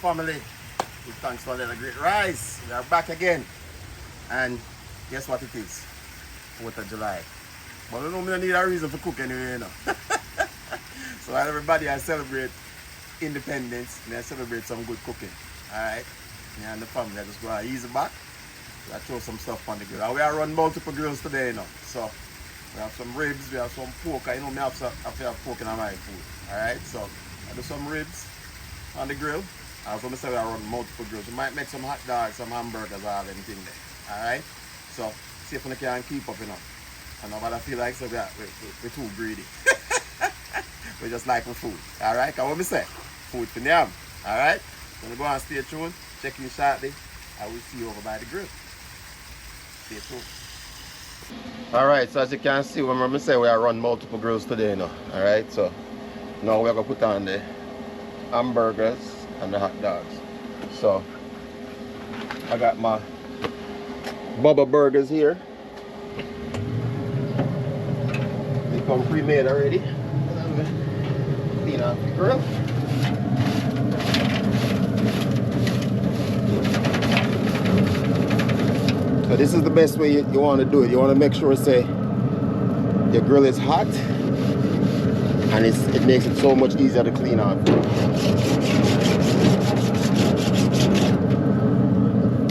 family. Give thanks for the great rice. We are back again. And guess what it is? 4th of July. But we don't need a reason for cook anyway, you know. So while everybody I celebrate independence, and I celebrate some good cooking. Alright? Me and the family I just go and ease back. I throw some stuff on the grill. And we are run multiple grills today, you know. So we have some ribs, we have some pork. I know me have to have pork in my food. Alright, so I do some ribs on the grill. As I say, we are run multiple grills. We might make some hot dogs, some hamburgers, or anything there. Alright? So see if we can keep up, you know. And nobody feel like so we're too greedy. We just like our food. Alright? Because what me say? Food for them. Alright? So we go and stay tuned. Check in shortly. I will see you over by the grill. Stay tuned. Alright, so as you can see, when I say we are run multiple grills today, you know. Alright, so now we're gonna put on the hamburgers and the hot dogs. So I got my Bubba burgers here. They come pre-made already. Clean off the grill. So this is the best way you want to do it. You want to make sure, say, your grill is hot, and it makes it so much easier to clean off.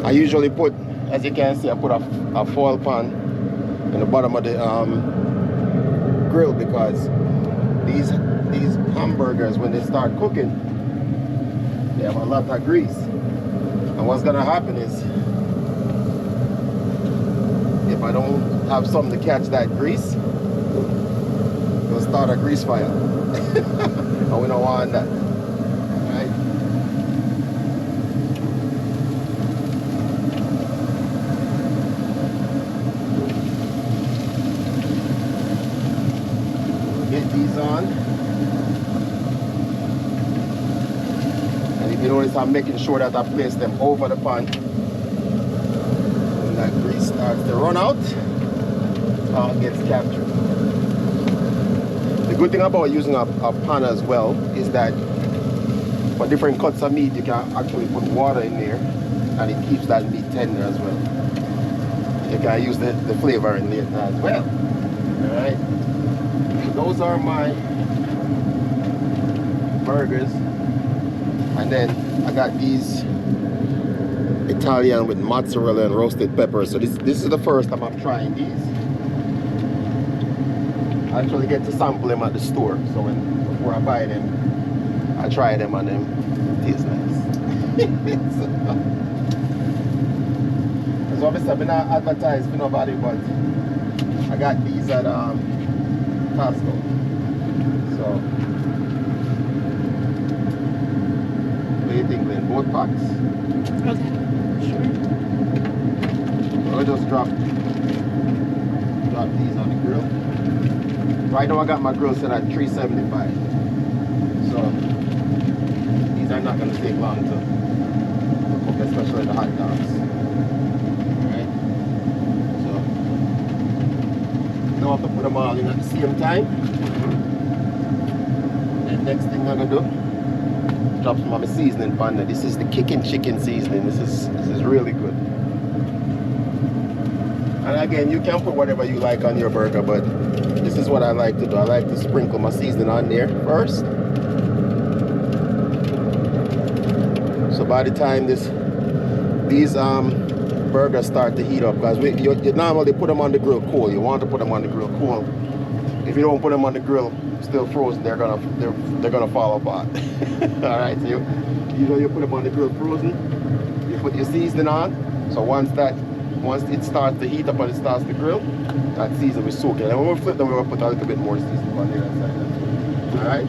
I usually put, as you can see, I put a foil pan in the bottom of the grill because these hamburgers, when they start cooking, they have a lot of grease. And what's gonna happen is, if I don't have something to catch that grease, it'll start a grease fire. And we don't want that. Right? Get these on. And if you notice, I'm making sure that I place them over the pan. When that grease starts to run out, it gets captured. The good thing about using a pan as well is that for different cuts of meat, you can actually put water in there and it keeps that meat tender as well. You can use the flavor in there as well. Alright. So those are my burgers. And then I got these Italian with mozzarella and roasted peppers. So this is the first time I'm trying these. I actually get to sample them at the store. So before I buy them, I try them and them taste nice. So obviously I've been advertised for nobody, but I got these at Costco. So what do you think, Lynn? Both packs? Okay, sure. So I'll just drop these on the grill. Right now I got my grill set at 375. So these are not going to take long to cook, especially the hot dogs. Alright. So now I have to put them all in at the same time. And next thing I'm going to do, drop some of my seasoning pan. This is the kicking chicken seasoning. This is really good. And again, you can put whatever you like on your burger, but this is what I like to do. I like to sprinkle my seasoning on there first. So by the time these burgers start to heat up, because you normally put them on the grill cold. You want to put them on the grill cold. If you don't put them on the grill still frozen, they're gonna fall apart. All right, so you put them on the grill frozen. You put your seasoning on. So once it starts to heat up and it starts to grill, that seasoning will soak it. And when we flip them, we're gonna put a little bit more seasoning on the other side. All right.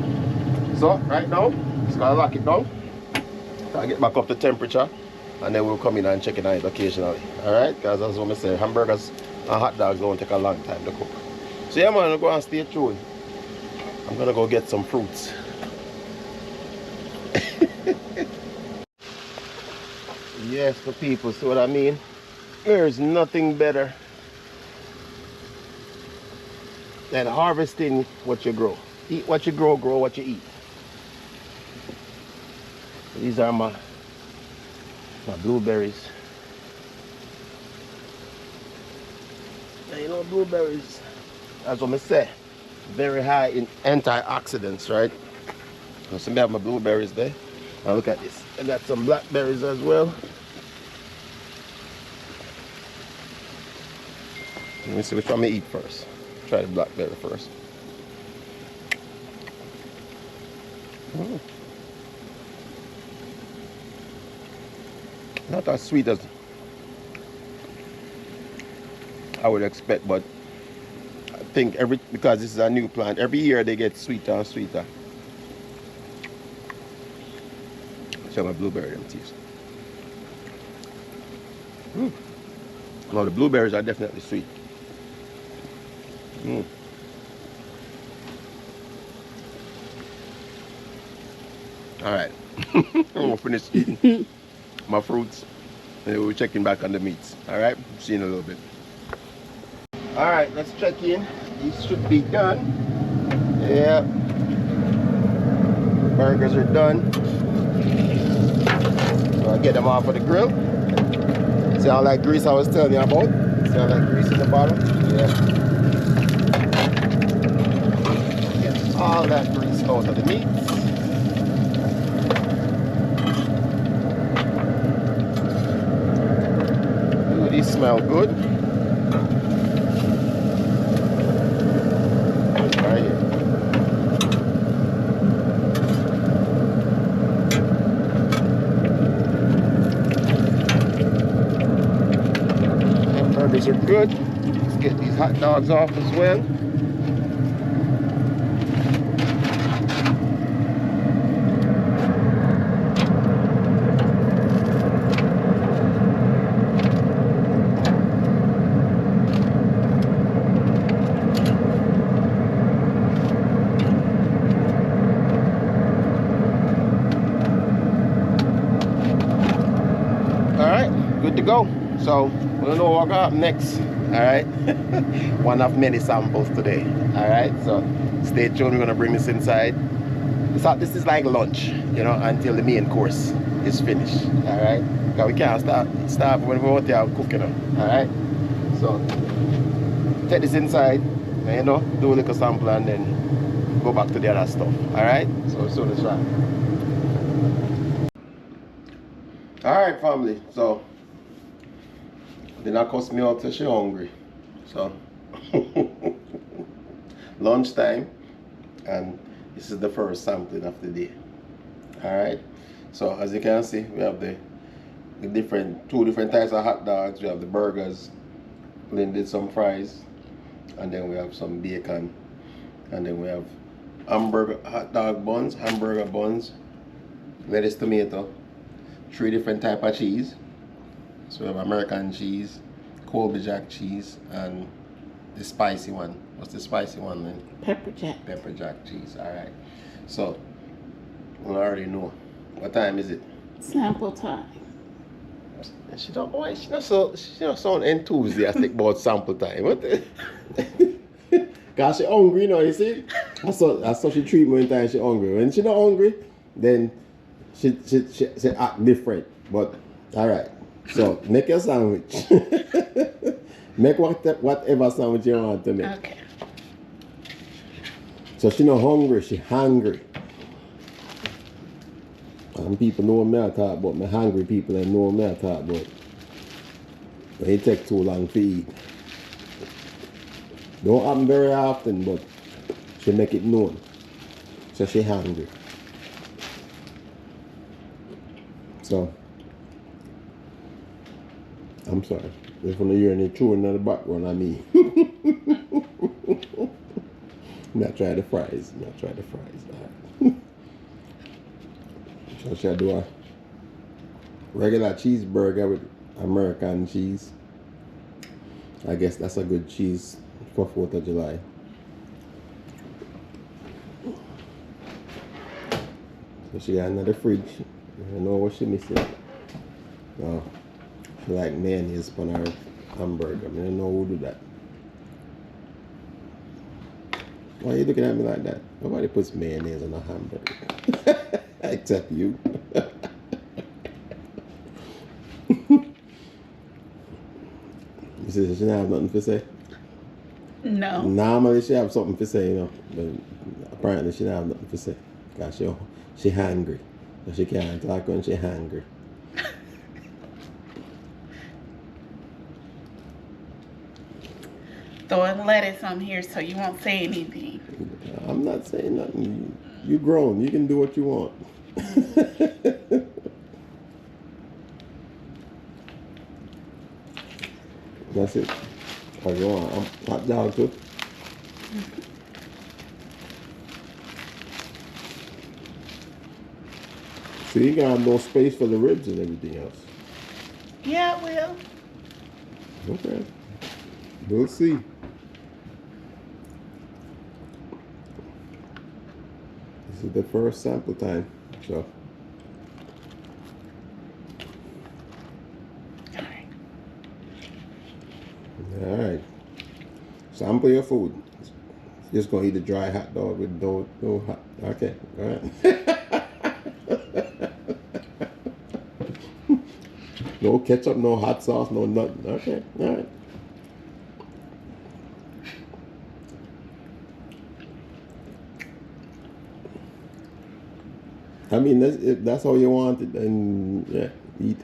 So right now, just gotta lock it down. I'll get back up to temperature, and then we'll come in and check it out occasionally. All right, guys. As I say, hamburgers and hot dogs don't take a long time to cook. So yeah, man, I'm gonna stay tuned. I'm gonna go get some fruits. Yes, for people, see what I mean? There's nothing better than harvesting what you grow. Eat what you grow, grow what you eat. These are my My blueberries. Yeah, you know, blueberries, as what I say, very high in antioxidants, right? So I have my blueberries there. Now look at this. I got some blackberries as well. Let me see which one I'm gonna eat first. Try the blackberry first. Mm. Not as sweet as I would expect, but I think because this is a new plant, every year they get sweeter and sweeter. Show my blueberry them teeth. No, the blueberries are definitely sweet. Mm. All right, I'm gonna finish eating my fruits, and then we're checking back on the meats. All right, see you in a little bit. All right, let's check in. These should be done. Yeah, burgers are done. So I get them off of the grill. See all that grease I was telling you about? See all that grease in the bottom? Yeah. Get all that grease out of the meats. Ooh, these smell good. Right here. And burgers are good. Let's get these hot dogs off as well. Good to go. So we don't know what got next. All right. One of many samples today. All right. So stay tuned. We're gonna bring this inside. So this is like lunch, you know, until the main course is finished. All right. Because we can't start when we're out there cooking. All right. So take this inside, and, you know, do a little sample and then go back to the other stuff. All right. So soon as that. All right, family. So. Then I cuss me out till she hungry. So lunchtime, and this is the first sampling of the day. Alright. So as you can see, we have the two different types of hot dogs. We have the burgers, Lynn did some fries, and then we have some bacon, and then we have hamburger buns, lettuce, tomato, 3 different types of cheese. So we have American cheese, Colby Jack cheese, and the spicy one. What's the spicy one, then? Pepper jack. Pepper jack cheese. All right. So we already know. What time is it? Sample time. She don't. Why she not sound enthusiastic about sample time? What? Cause she hungry, you know. You see? That's how she treat me when time she hungry. When she not hungry, then she act different. But all right. So make your sandwich. Make whatever sandwich you want to make. Okay. So she not hungry, she hungry. And people know me I talk about, me hungry people and know me I talk about. But it take too long to eat. Don't happen very often, but she make it known. So she hungry. So I'm sorry. If you hear any chewing in the background, I mean. Not try the fries. So should I do a regular cheeseburger with American cheese? I guess that's a good cheese for 4th of July. So she got another fridge. I don't know what she missing. No. She like mayonnaise on her hamburger. I don't know who do that. Why are you looking at me like that? Nobody puts mayonnaise on a hamburger. Except you. You see, she didn't have nothing to say. No. Normally she have something to say, you know, but apparently she didn't have nothing to say. Cause she hungry, so she can't talk when she hungry. Throwing lettuce on here so you won't say anything. I'm not saying nothing. You grown. You can do what you want. That's it. Oh, you want hot dog too? So you got no space for the ribs and everything else. Yeah, it will. Okay. We'll see. This is the first sample time, so. Alright. All right. Sample your food. Just gonna eat a dry hot dog with no hot. Okay. All right. No ketchup, no hot sauce, no nothing. Okay. All right. I mean, if that's how you want it, then yeah, eat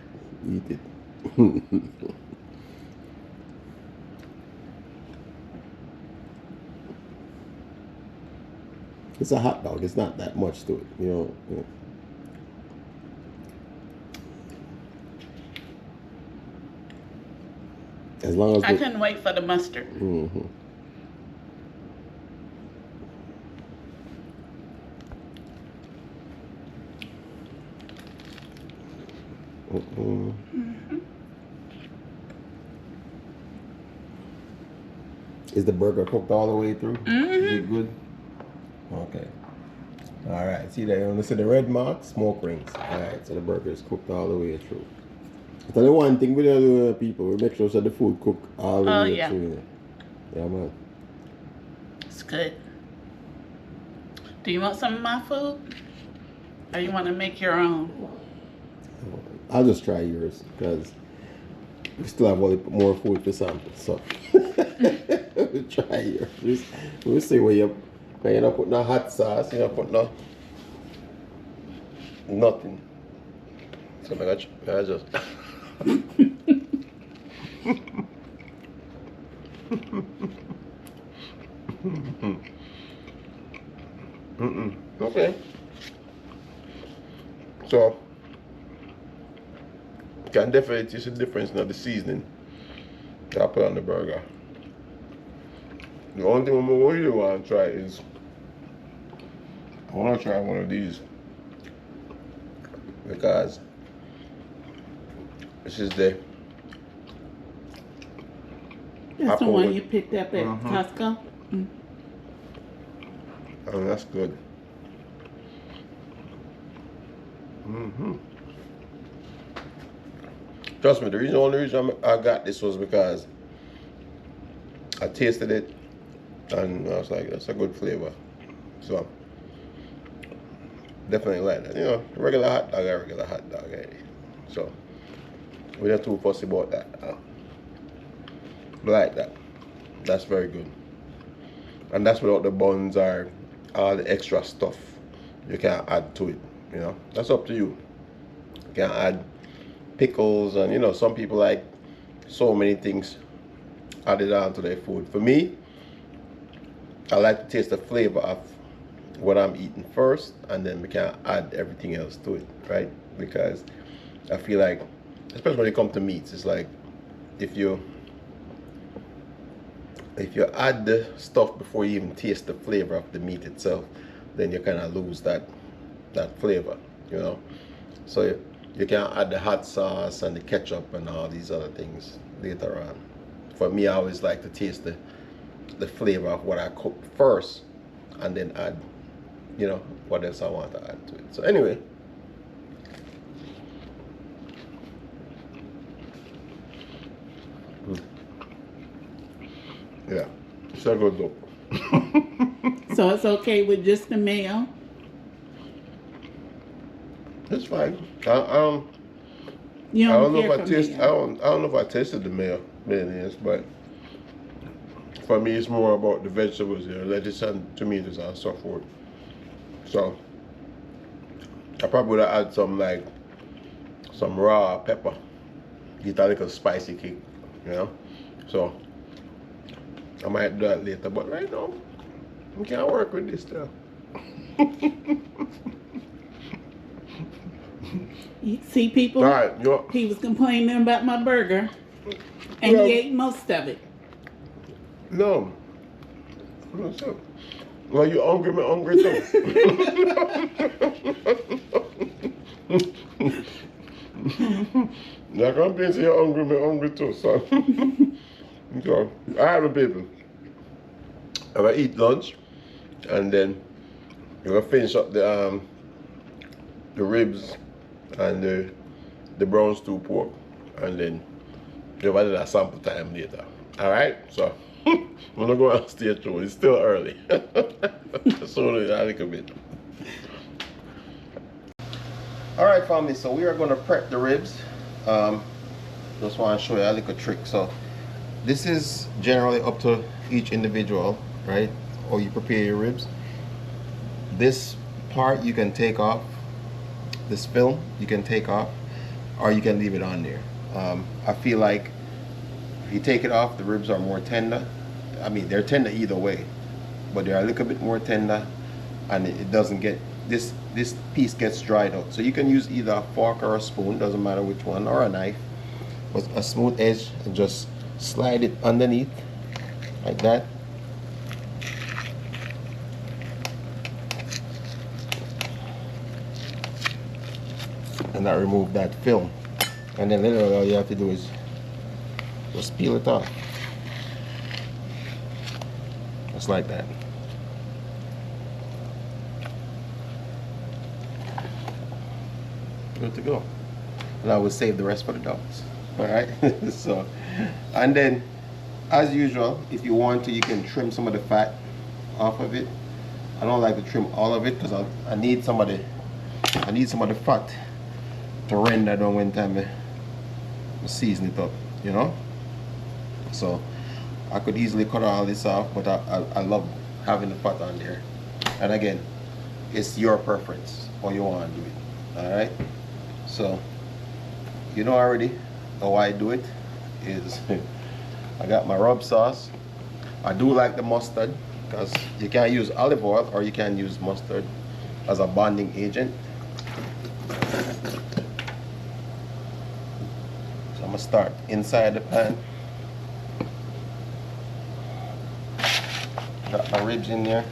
it. It's a hot dog. It's not that much to it, you know. As long as I couldn't wait for the mustard. Mm-hmm. Mm-hmm. Is the burger cooked all the way through? Mm-hmm. Is it good? Okay. All right. See there? You see the red mark? Smoke rings. All right. So the burger is cooked all the way through. It's only one thing we do, people. We make sure that the food cook all the way yeah. through. Yeah, man. It's good. Do you want some of my food? Or you want to make your own? I'll just try yours because we still have more food to sample. So we'll try yours. We'll see where you're not putting no hot sauce, you're not putting no nothing. So I just Okay. So you can definitely taste the difference in the seasoning that I put on the burger. The only thing I really want to try is I want to try one of these because this is the That's the apple one with- you picked up at Costco? Mm. Oh, that's good. Mm-hmm. Trust me, the only reason I got this was because I tasted it and I was like, that's a good flavor. So definitely like that. You know, regular hot dog, eh? So we're not too fussy about that. Like that. That's very good. And that's without the buns or all the extra stuff you can add to it. You know, that's up to you. You can add pickles and you know, some people like so many things added on to their food. For me, I like to taste the flavor of what I'm eating first, and then we can add everything else to it, right? Because I feel like, especially when it comes to meats, it's like if you add the stuff before you even taste the flavor of the meat itself, then you kind of lose that flavor, you know. So you can add the hot sauce and the ketchup and all these other things later on. For me, I always like to taste the flavor of what I cook first, and then add, you know, what else I want to add to it. So anyway. Yeah, so good though. So it's okay with just the mayo? It's fine. You I don't don't know care if I for taste. mayo. I don't know if I tasted the mayonnaise, but for me, it's more about the vegetables here, lettuce and tomatoes and so forth. So I probably would have added some raw pepper, get a little spicy kick, you know. So I might do that later, but right now we can't work with this stuff. You see, people, All right, he was complaining about my burger, and Well- he ate most of it. No. What's up? Well, you hungry, me hungry too. Like I'm busy, you're hungry, me hungry too, so. So, all right, people. I'm gonna eat lunch, and then we're gonna finish up the ribs and the brown stew pork, and then we'll have a sample time later. All right, so I'm gonna go and stay through. It's still early, so a little bit. All right, family. So we are gonna prep the ribs. Just want to show you a little trick. So this is generally up to each individual, right? Or you prepare your ribs. This part you can take off. This film you can take off, or you can leave it on there. I feel like if you take it off, the ribs are more tender. I mean, they're tender either way, but they're a little bit more tender, and it doesn't get this piece gets dried out. So you can use either a fork or a spoon, doesn't matter which one, or a knife with a smooth edge, and just slide it underneath like that. And that remove that film, and then literally all you have to do is just peel it off, just like that. Good to go. And I will save the rest for the dogs. All right. So, and then as usual, if you want to, you can trim some of the fat off of it. I don't like to trim all of it because I need some of the fat to render down when time I season it up, you know. So I could easily cut all this off, but I love having the fat on there. And again, it's your preference how you want to do it. All right. So you know already how I do it is I got my rub sauce. I do like the mustard because you can use olive oil or you can use mustard as a bonding agent. I'm gonna start inside the pan. Got my ribs in there.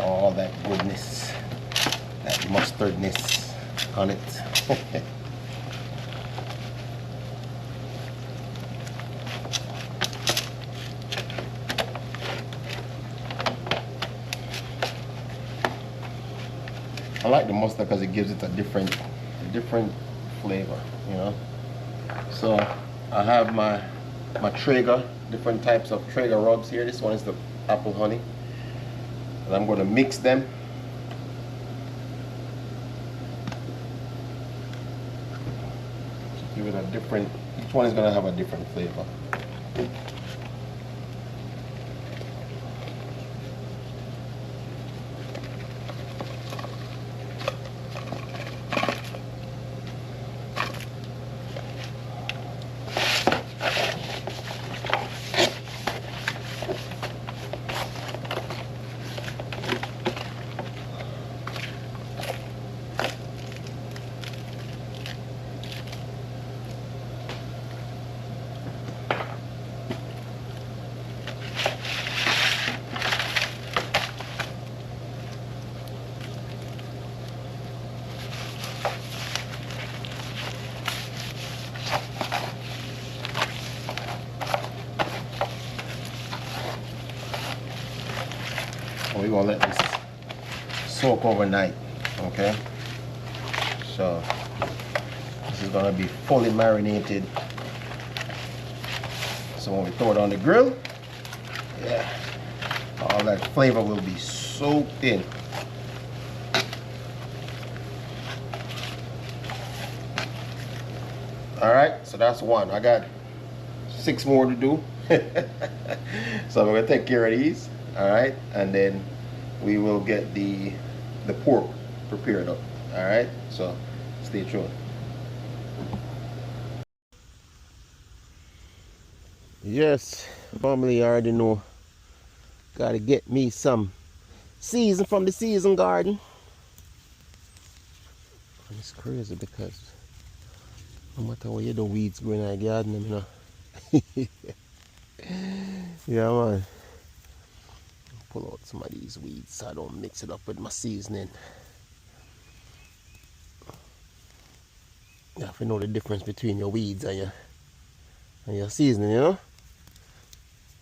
All that goodness, that mustardness on it. I like the mustard because it gives it a different flavor, you know. So I have my Traeger, different types of Traeger rubs here. This one is the apple honey, and I'm going to mix them. Give it a different. Each one is going to have a different flavor. We're gonna let this soak overnight, okay? So this is gonna be fully marinated. So when we throw it on the grill, yeah, all that flavor will be soaked in. All right, so that's one. I got 6 more to do. So I'm gonna take care of these. All right, and then we will get the pork prepared up. All right, so stay tuned. Yes, family, you already know. Gotta get me some season from the season garden. And it's crazy because no matter what you do, weeds growing in the garden, you know. Yeah, man. Pull out some of these weeds so I don't mix it up with my seasoning. You have to know the difference between your weeds and your seasoning, you know.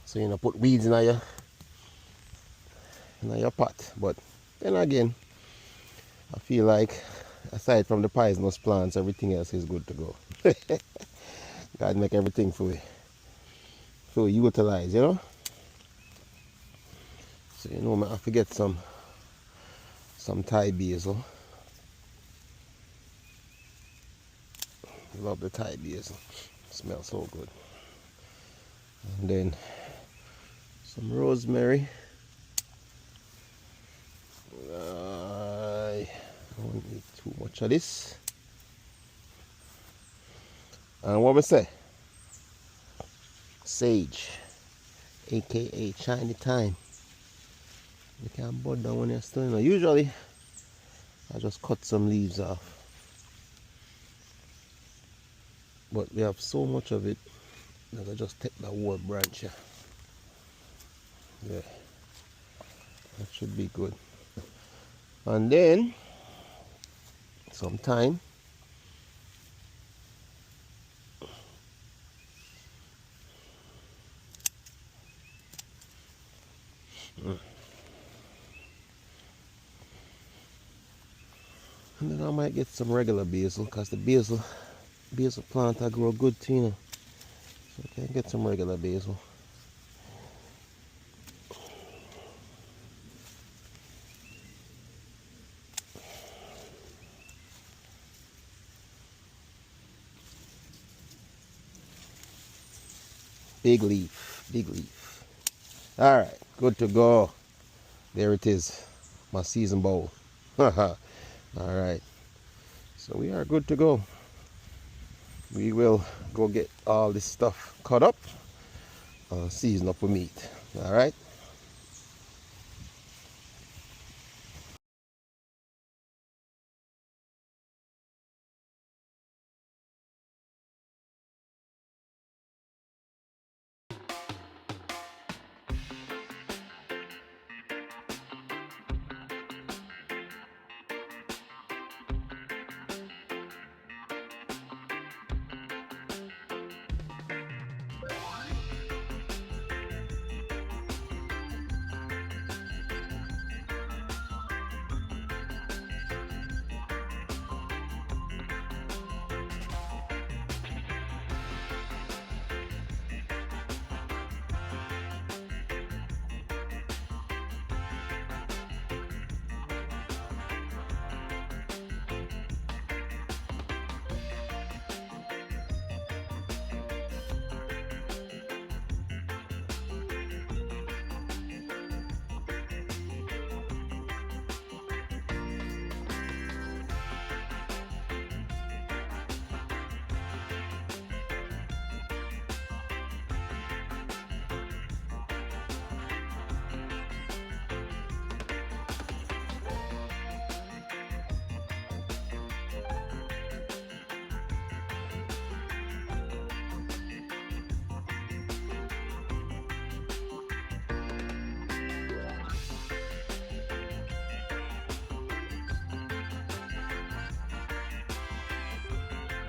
So you know, put weeds in your pot. But then again, I feel like aside from the poisonous plants, everything else is good to go. God make everything for we utilize, you know. So you know, I have to get some Thai basil. Love the Thai basil. Smells so good. And then some rosemary. I don't need too much of this. And what we say? Sage, aka China thyme. You can bud down when you're still, you know. Usually I just cut some leaves off, but we have so much of it that I just take the whole branch here. Yeah, that should be good. And then some thyme. And then I might get some regular basil, because the basil plant I grow good too, you know. So I can get some regular basil. Big leaf, big leaf. All right, good to go. There it is, my season bowl. All right, so we are good to go. We will go get all this stuff cut up, season up with meat. All right.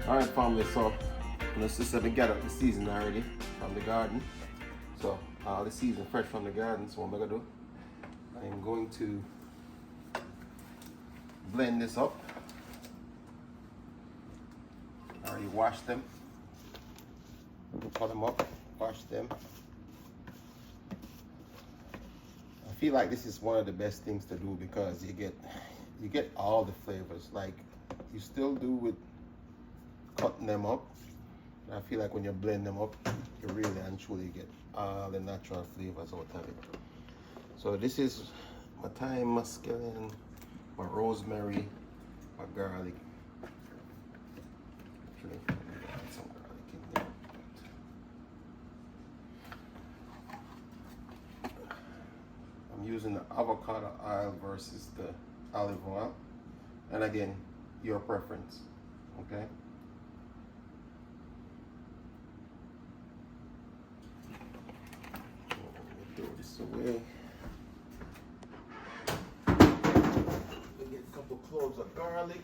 All right, family, so my sister they got up the season already from the garden. So the season fresh from the garden. So what I'm gonna do, I'm going to blend this up. I already washed them. Cut them up. wash them. I feel like this is one of the best things to do because you get all the flavors. Like you still do with cutting them up. I feel like when you blend them up, you really and truly get all the natural flavors out of it. So this is my thyme, my scallion, my rosemary, my garlic. Actually, let me add some garlic in there. I'm using the avocado oil versus the olive oil. And again, your preference, okay? Throw this away. Get a couple cloves of garlic.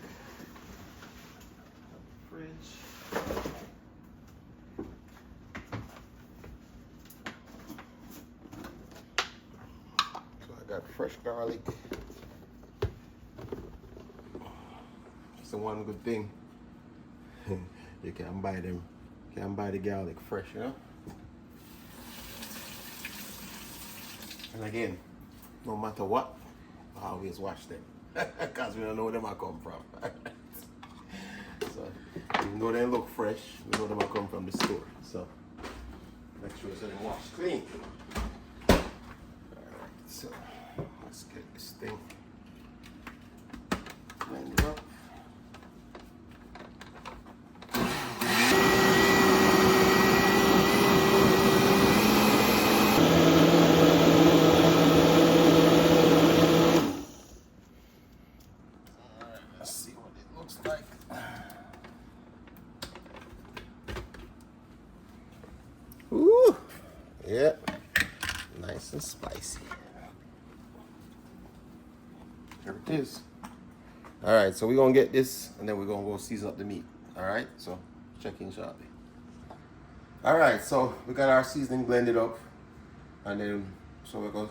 Fridge. So I got fresh garlic. That's the one good thing. You can buy them. You can buy the garlic fresh, you know? And again, no matter what, I always wash them. Because we don't know where them I come from. So, even though they look fresh, we know them I come from the store. So, make sure it's washed clean. Alright, so let's get this thing blended up. Ooh, yeah, nice and spicy. There it is. All right, so we're gonna get this and then we're gonna go season up the meat. All right, so check in shortly. All right, so we got our seasoning blended up and then, so we're gonna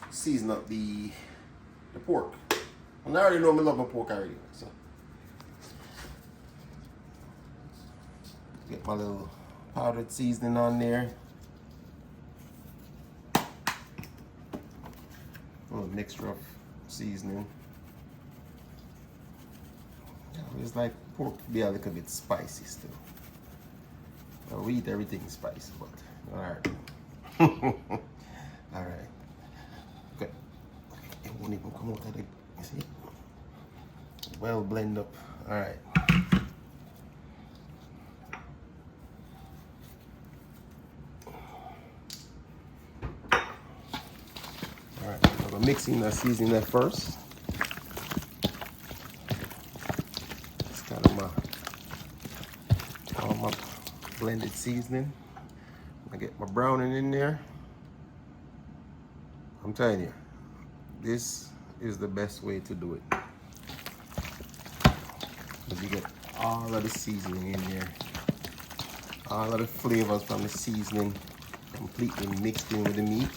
season up the pork. And I already know I love my pork already, so. Get my little powdered seasoning on there. A little mixture of seasoning. It's like pork to be a little bit spicy still. Well, we eat everything spicy, but alright. Alright. Okay. It won't even come out of the, you see? Well blend up. Alright. I'm mixing the seasoning at first. It's kind of all my blended seasoning. I get my browning in there. I'm telling you, this is the best way to do it. Because you get all of the seasoning in there. All of the flavors from the seasoning completely mixed in with the meat.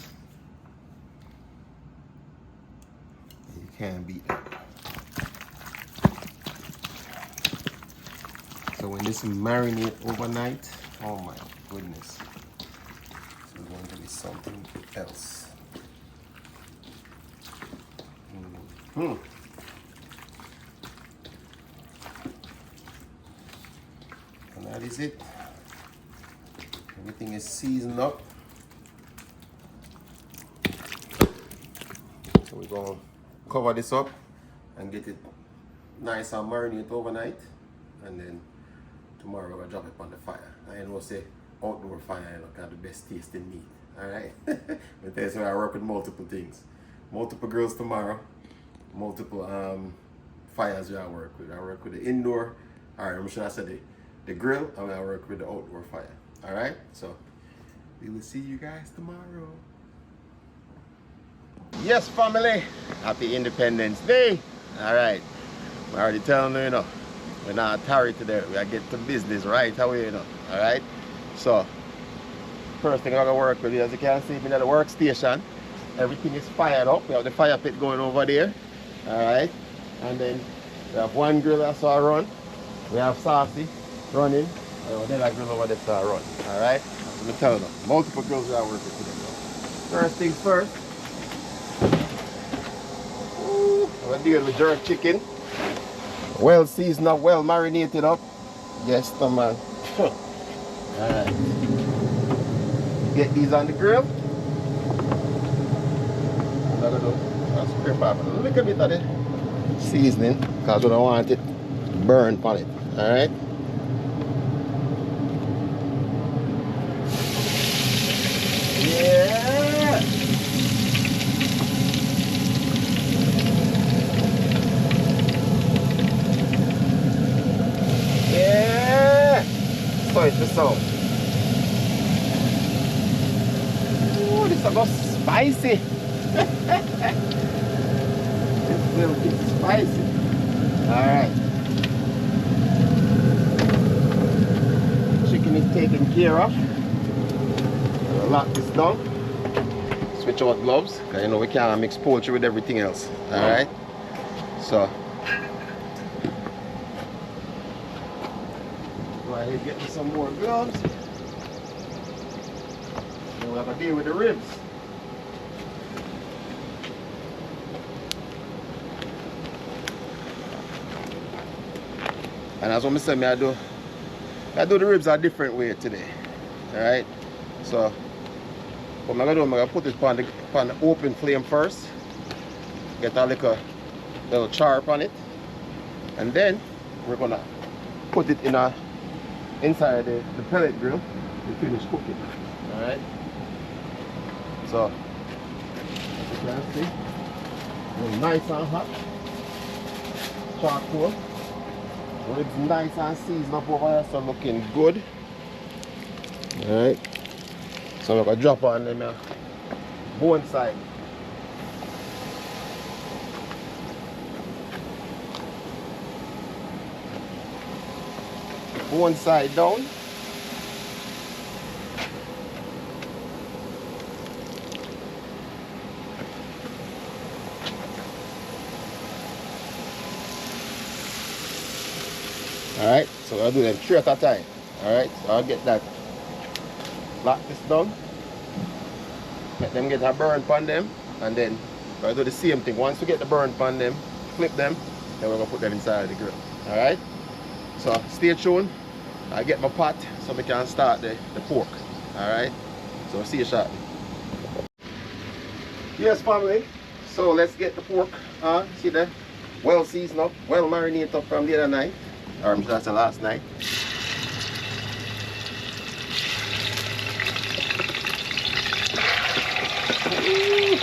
Can beat that. So when this marinate overnight, oh my goodness, it's going to be something else. And that is it. Everything is seasoned up. So we're going to cover this up and get it nice and marinate overnight, and then tomorrow we're gonna drop it on the fire. I know say outdoor fire, you know, got the best tasting meat. Alright? But that's why I work with multiple things. Multiple grills tomorrow, multiple fires that I work with. I work with the indoor, alright, I'm sure I said the grill, and I work with the outdoor fire. Alright? So we will see you guys tomorrow. Yes, family. Happy Independence Day. All right. I'm already telling you, you know, we're not tarry today. We gotta get to business right away, you know. All right. So, first thing I'm gonna work with, as you can see, in the workstation, everything is fired up. We have the fire pit going over there. All right. And then we have one grill that's all run. We have Saucy running. And then that grill over there to run. All right. I'm telling you, multiple girls we are working today. First things first. Ooh, I'm dealing with jerk chicken. Well seasoned up, well marinated up. Yes, no man. Alright. Get these on the grill. I'll scrape off a little bit of the seasoning because we don't want it burned on it. Alright. Yeah. Yeah. So it's the sound. Ooh, this is about spicy. This little bit spicy. Alright. Chicken is taken care of. I'll lock this down. Switch out gloves, because you know we can't mix poultry with everything else. Alright. So go ahead and get me some more gloves. And we'll have to deal with the ribs. And as I said, I do the ribs a different way today. Alright? So what I'm gonna do, I'm gonna put it on the open flame first. Get a little char on it. And then we're gonna put it inside the pellet grill to finish cooking. Alright? So as you can see, it's nice and hot. Charcoal. Ribs nice and seasoned up over here, so looking good. Alright. So I'm going to drop on them bone side. Bone side down. Alright, so I'll do them 3 at a time. Alright, so I'll get that. Lock this down. Let them get a burn on them. And then I'll do the same thing. Once we get the burn on them, flip them, then we're going to put them inside the grill. Alright? So stay tuned. I'll get my pot so we can start the pork. Alright? So see you shortly. Yes, family. So let's get the pork on. See that? Well seasoned up, well marinated up from the other night. Or that's the last night. Ooh.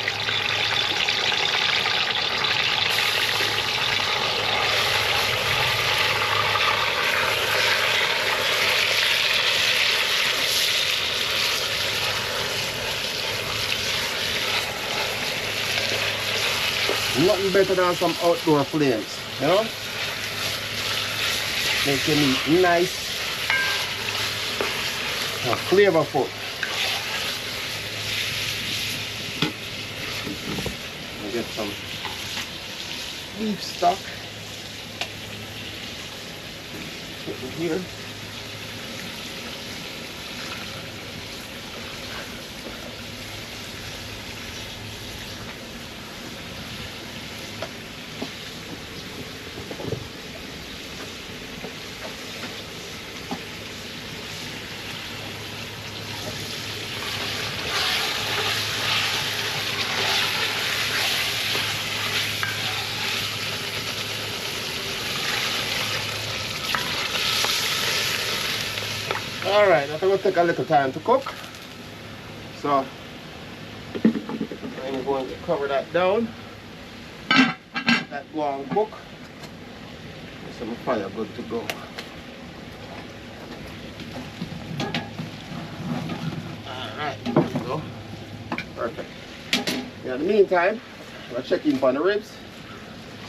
Nothing better than some outdoor flames, you know? Making it nice and flavorful. I'll get some beef stock. Put it here. Alright, I think we'll take a little time to cook. So I'm going to cover that down. That go on cook. Some fire good to go. Alright, there we go. Perfect. In the meantime, we'll check in on the ribs.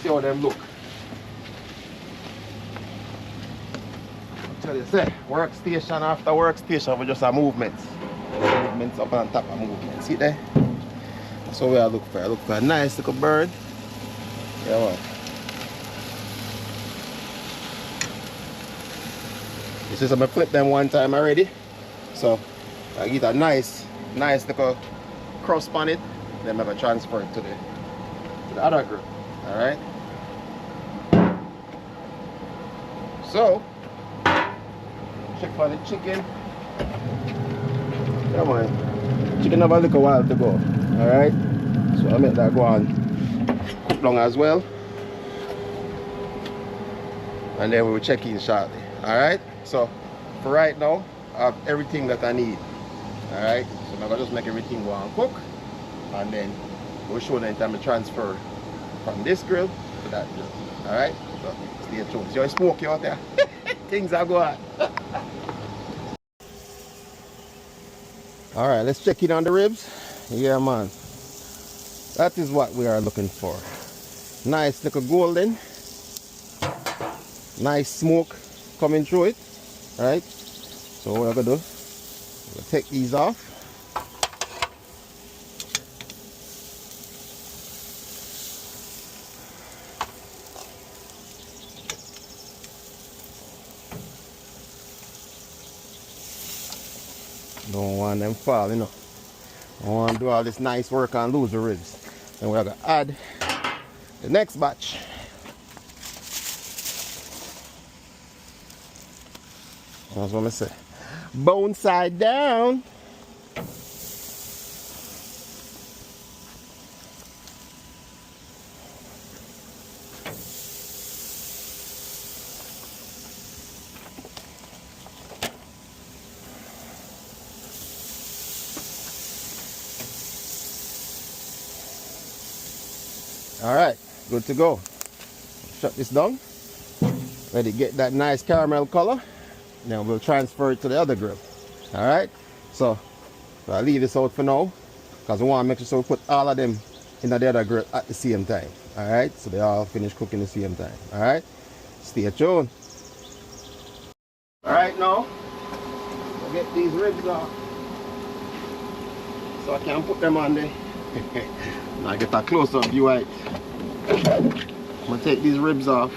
See how them look. So they say, workstation after workstation with just a movements. Movements up on top of movements. See there? That's what I look for. I look for a nice little bird. Yeah, man. You see, so I flip them one time already. So I get a nice little crust on it. Then I'm gonna transfer it to the other grill. Alright. So check for the chicken. Come on. Chicken have a little while to go. Alright. So I make that go on cook long as well. And then we will check in shortly. Alright. So for right now, I have everything that I need. Alright. So I'm gonna just make everything go on cook. And then we'll show them time to transfer from this grill to that grill. Alright? So stay tuned. See how it's smoky out there? Things are going. Alright, let's check in on the ribs. Yeah, man. That is what we are looking for. Nice little golden. Nice smoke coming through it. Alright? So what I'm gonna do, we'll take these off. Don't want them fall, you know. I want to do all this nice work and lose the ribs. And we're going to add the next batch. That's what I say. Bone side down. Alright, good to go. Shut this down. Ready to get that nice caramel color. Now we'll transfer it to the other grill. Alright, so I'll leave this out for now because we want to make sure we put all of them in the other grill at the same time. Alright, so they all finish cooking at the same time. Alright, stay tuned. Alright, now we'll get these ribs off so I can put them on there. Now get a close-up view right. I'm going to take these ribs off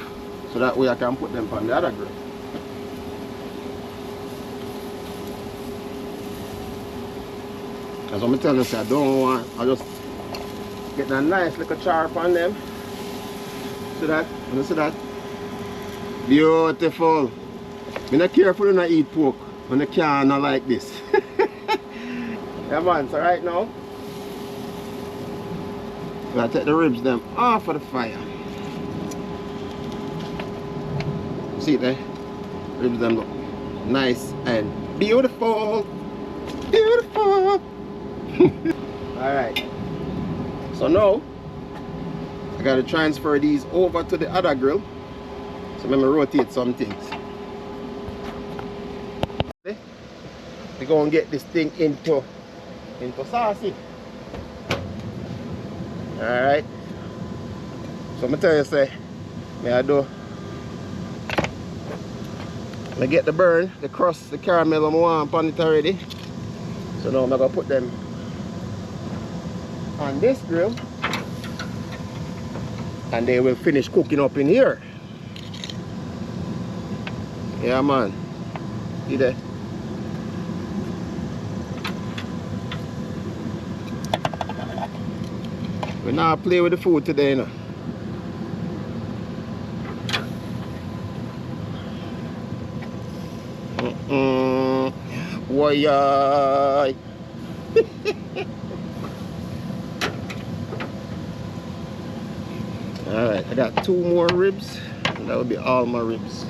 so that way I can put them on the other grill. As I'm telling you, I don't want, I just get a nice little char on them. See that? You see that? Beautiful. I'm not careful when I eat pork when I can't not like this. Yeah man, so right now we gotta take the ribs them off of the fire. See it there? Ribs them look nice and beautiful. Beautiful. Alright. So now I gotta transfer these over to the other grill. So let me rotate some things. We're gonna get this thing into saucy. Alright. So I'm gonna tell you, say, I get the burn, the crust, the caramel I want upon it already. So now I'm gonna put them on this grill and they will finish cooking up in here. Yeah man. See there? We not play with the food today, you know. Why? Alright, I got 2 more ribs, and that will be all my ribs.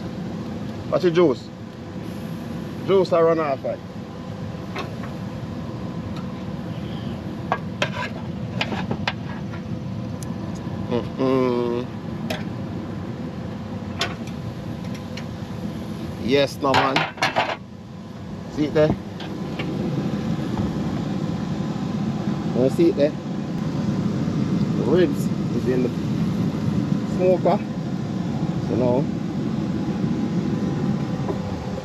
What's your juice? Juice I run off at. Yes, no man. See it there? You see it there? The ribs is in the smoker. So now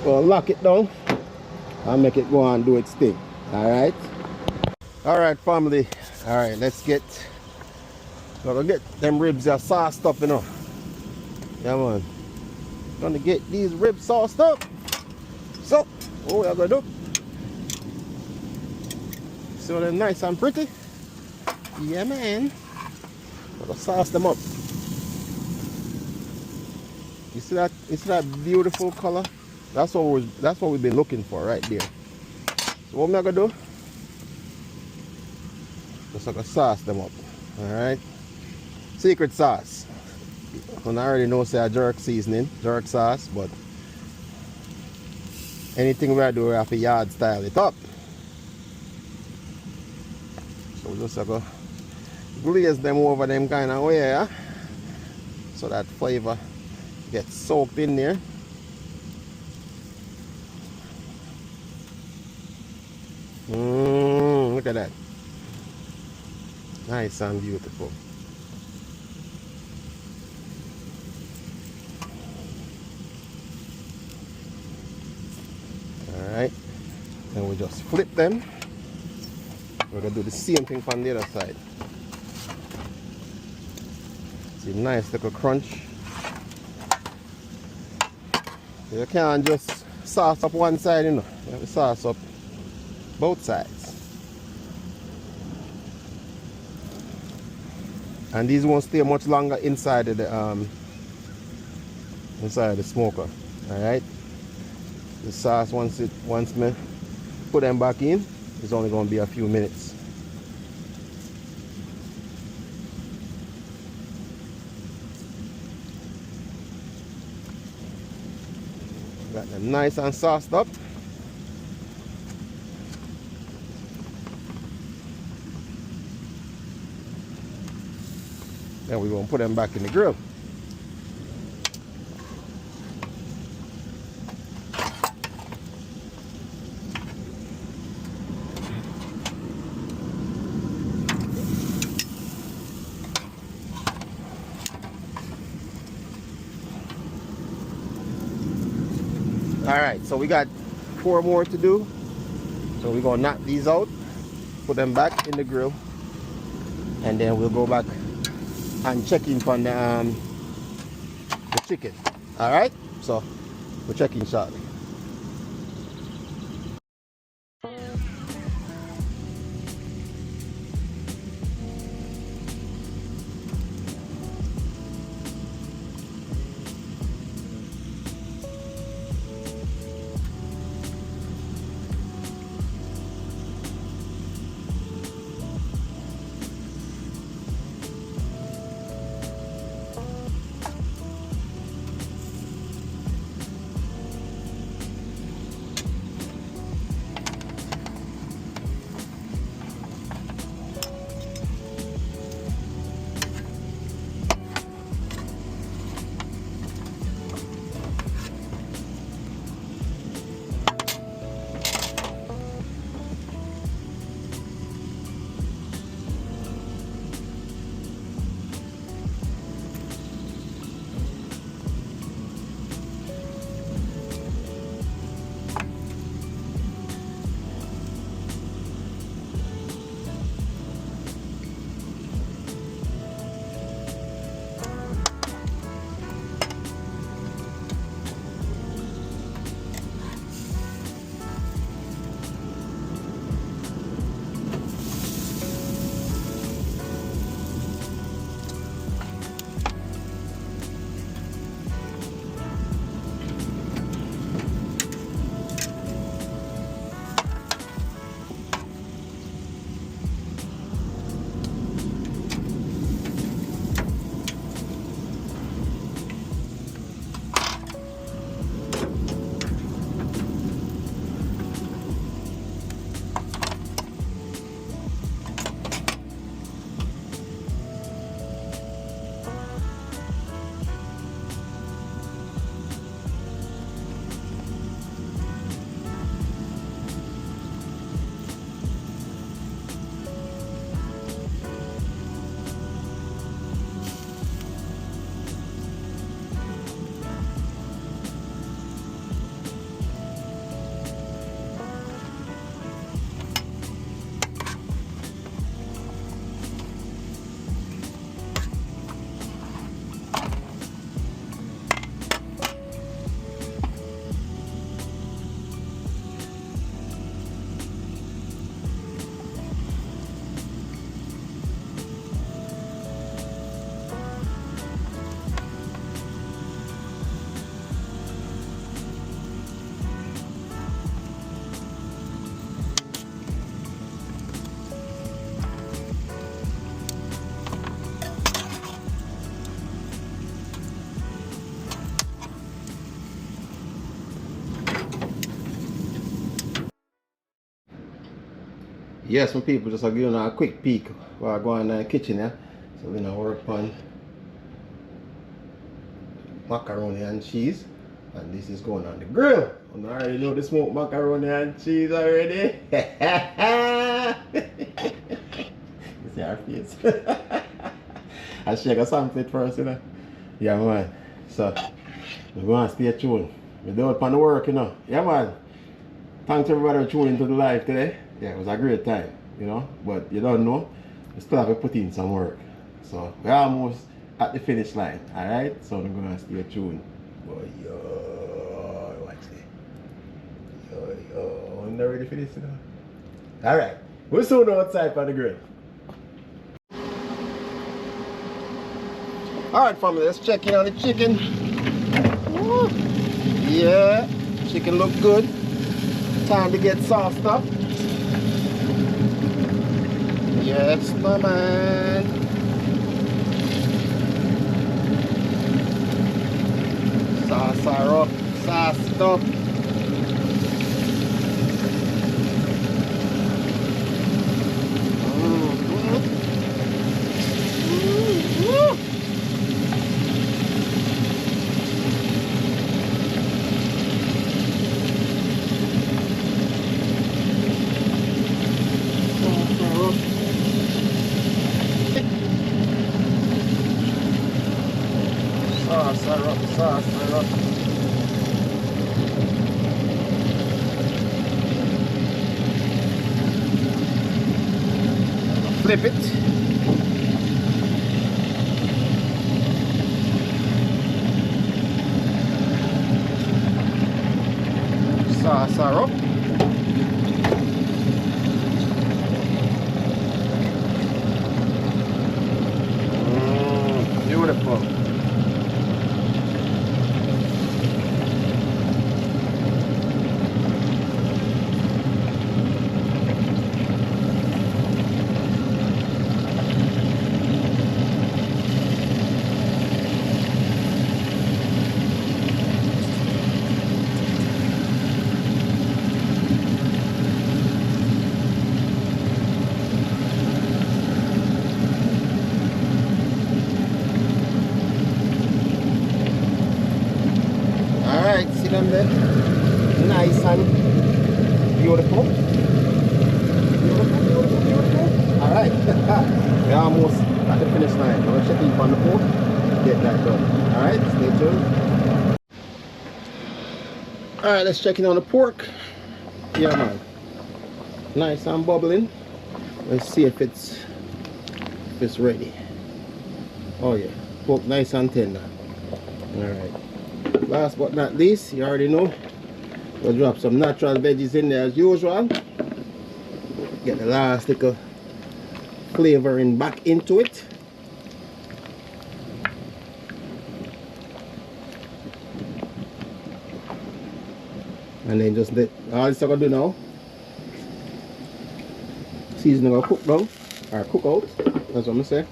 we'll lock it down and make it go and do its thing. Alright? Alright family. Alright, let's get them ribs are sauced up, you know. Yeah man. Gonna get these ribs sauced up. So what we are gonna do, So they're nice and pretty. Yeah, man. I'll sauce them up. You see that? You see that beautiful color? That's what we've been looking for right there. So what am I gonna do? Just like sauce them up. Alright. Secret sauce. And I already know say a jerk seasoning, jerk sauce, but anything we do we have to yard style it up. So we just have to glaze them over them kind of way, yeah? So that flavor gets soaked in there. Look at that. Nice and beautiful. Alright. Then we just flip them. We're going to do the same thing from the other side. See, nice little crunch. You can't just sauce up one side, you know. You have to sauce up both sides. And these won't stay much longer inside of the smoker. Alright. The sauce once me put them back in, it's only gonna be a few minutes. Got them nice and sauced up. Then we're going to put them back in the grill. Alright, so we got 4 more to do. So we're going to knock these out, put them back in the grill, and then we'll go back and check in on the chicken. Alright, so we're checking shortly. Yes, my people, just giving a quick peek while I go in the kitchen, yeah. So we're gonna work on macaroni and cheese, and this is going on the grill. And I already know the smoked macaroni and cheese already. You see our face. I'll shake a sample it first, you know. Yeah, man. So we're gonna stay tuned. We're doing it on the work, you know. Yeah, man. Thanks everybody for tuning into the live today. Yeah, it was a great time, you know. But you don't know, we still have to put in some work. So we're almost at the finish line, alright? So we're gonna stay tuned. Boy, yo, watch it. Yo, I'm not ready for this, you know. Alright, we'll soon outside for the grill. Alright, family, let's check in on the chicken. Woo. Yeah, chicken look good. Time to get sauced up. Yes, my man. Sauce her up, sauced up. Sauce her up. Flip it. Sauce her up. Beautiful. See them there? Nice and beautiful. Beautiful. Alright. We're almost at the finish line. We're checking on the pork. Get that done. Alright, stay tuned. Alright, let's check in on the pork. Yeah, man. Nice and bubbling. Let's see if it's ready. Oh yeah. Pork nice and tender. Alright. Last but not least, you already know, we'll drop some natural veggies in there as usual. Get the last little flavoring back into it. And then just let all this I'm gonna do now. Seasoning will cook down or cook out. That's what I'm saying.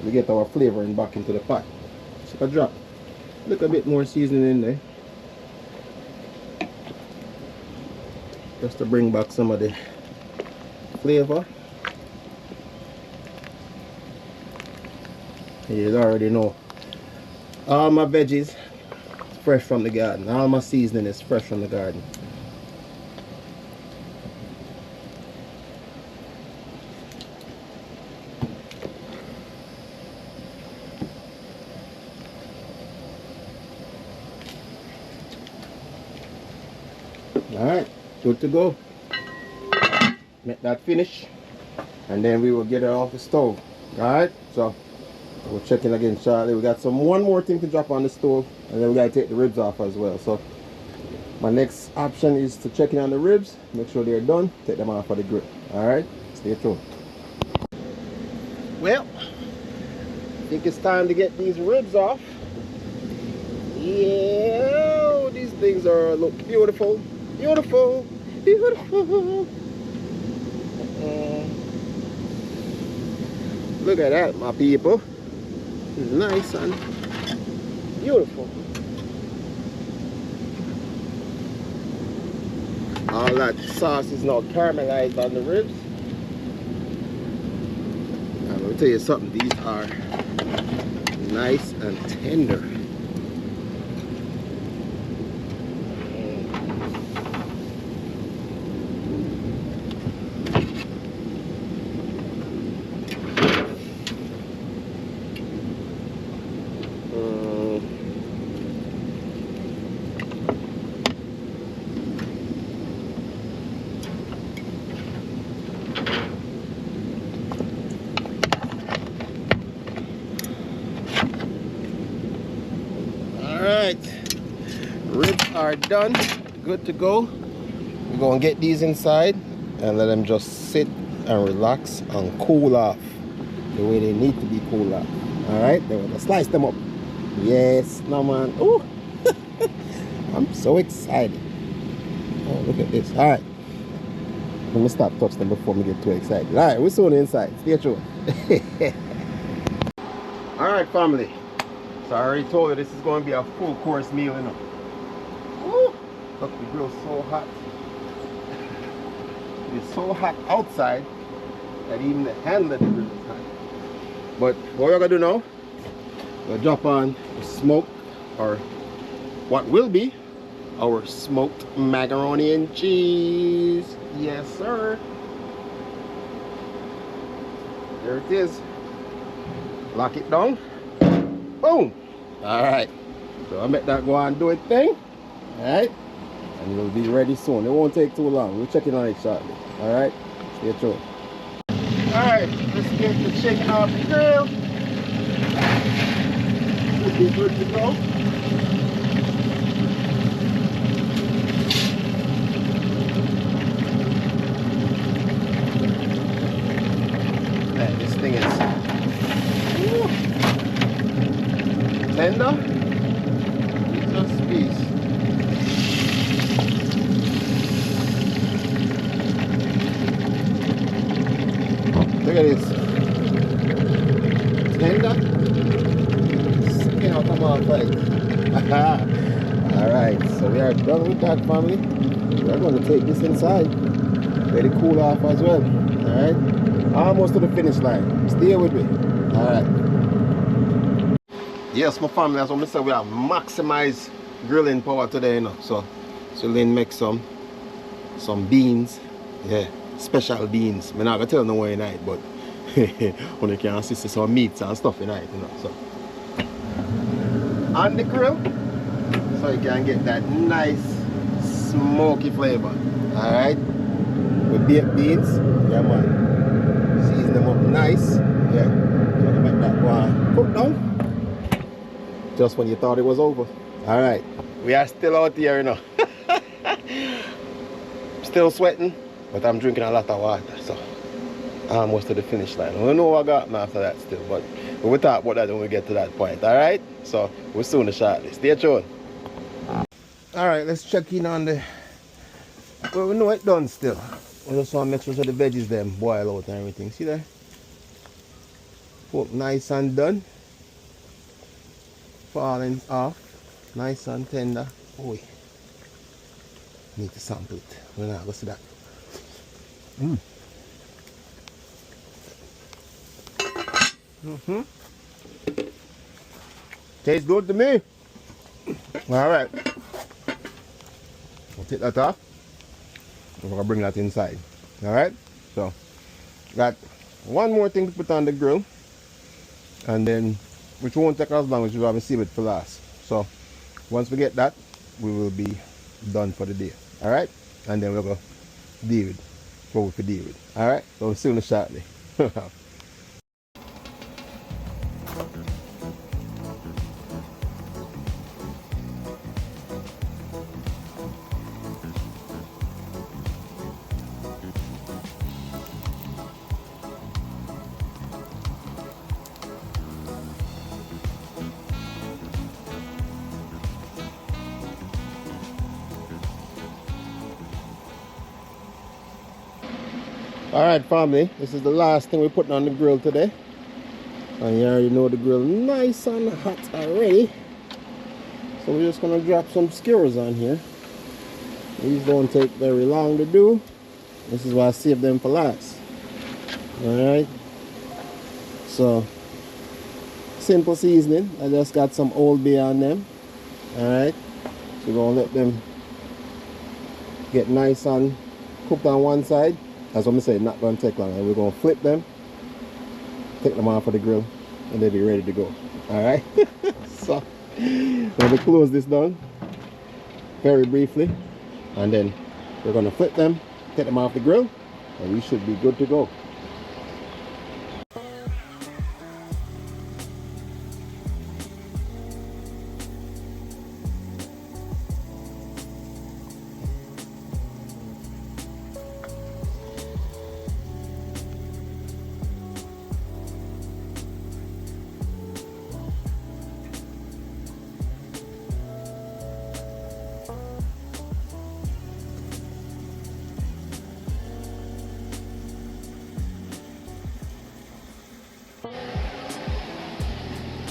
We get our flavoring back into the pot. So I drop a little bit more seasoning in there, just to bring back some of the flavor. You already know, all my veggies fresh from the garden. All my seasoning is fresh from the garden. Alright, good to go. Make that finish, and then we will get it off the stove. Alright, so we'll check in again shortly. We got one more thing to drop on the stove, and then we gotta take the ribs off as well. So my next option is to check in on the ribs, make sure they're done, take them off of the grill. Alright, stay tuned. Well, I think it's time to get these ribs off. Yeah, these things look beautiful. Beautiful, beautiful. Look at that, my people. It's nice and beautiful. All that sauce is now caramelized on the ribs. me tell you something, these are nice and tender. Ribs are done, good to go. We're gonna get these inside and let them just sit and relax and cool off the way they need to be cooled off. All right, then we're gonna slice them up. Yes, no man. Ooh, I'm so excited. Oh, look at this. All right, let me stop touching them before we get too excited. All right, we're soon inside. Stay tuned. All right, family. So I already told you this is going to be a full course meal, you know. Woo! Look, the grill's so hot. It's so hot outside that even the handle of the grill is hot. But what we're going to do now, we'll drop on the smoke, or what will be our smoked macaroni and cheese. Yes, sir. There it is. Lock it down. Boom! Alright, so I let that go on and do its thing. Alright, and we'll be ready soon. It won't take too long. We'll check in on it shortly. Alright, stay tuned. Alright, let's get the chicken off the grill. Should be good to go. Man, this thing is tender, just piece. Look at this. Tender. Skin out of my face. Alright, so we are done with that, family. We're going to take this inside. Let it cool off as well. Alright. Almost to the finish line. Stay with me. Alright. Yes, my family, as I said, we have maximized grilling power today, you know. So Lynn make some beans, yeah, special beans. I'm not gonna tell no way night, but when you can assist some meats and stuff in night, you know. So on the grill, so you can get that nice smoky flavor. All right, with baked beans, yeah man. Season them up nice, yeah. So to make that one cook down. Just when you thought it was over. Alright, we are still out here, you know. Still sweating, but I'm drinking a lot of water, so almost to the finish line. I don't know what I got after that still, but we'll talk about that when we get to that point. Alright, so we'll soon shortly. Stay tuned. Alright, let's check in on the, well, we know it's done still. We just want to make sure the veggies them boil out and everything. See there? Pork nice and done. Falling off, nice and tender. Oh, need to sample it. We're not gonna see that. Tastes good to me. All right, we'll take that off. We're gonna bring that inside. All right. So, got one more thing to put on the grill, and then, which won't take as long as you have to save it for last. So once we get that, we will be done for the day. Alright? And then we'll go deal with what we deal with. Alright? So we'll see you shortly. Alright family, this is the last thing we're putting on the grill today. And you already know the grill nice and hot already. So we're just going to drop some skewers on here. These don't take very long to do. This is why I saved them for last. Alright. So simple seasoning. I just got some Old Bay on them. Alright. So we're gonna let them get nice and cooked on one side. That's what I'm saying, not gonna take long. And we're gonna flip them, take them off of the grill, and they'll be ready to go. Alright. So let me close this down very briefly, and then we're gonna flip them, take them off the grill, and we should be good to go.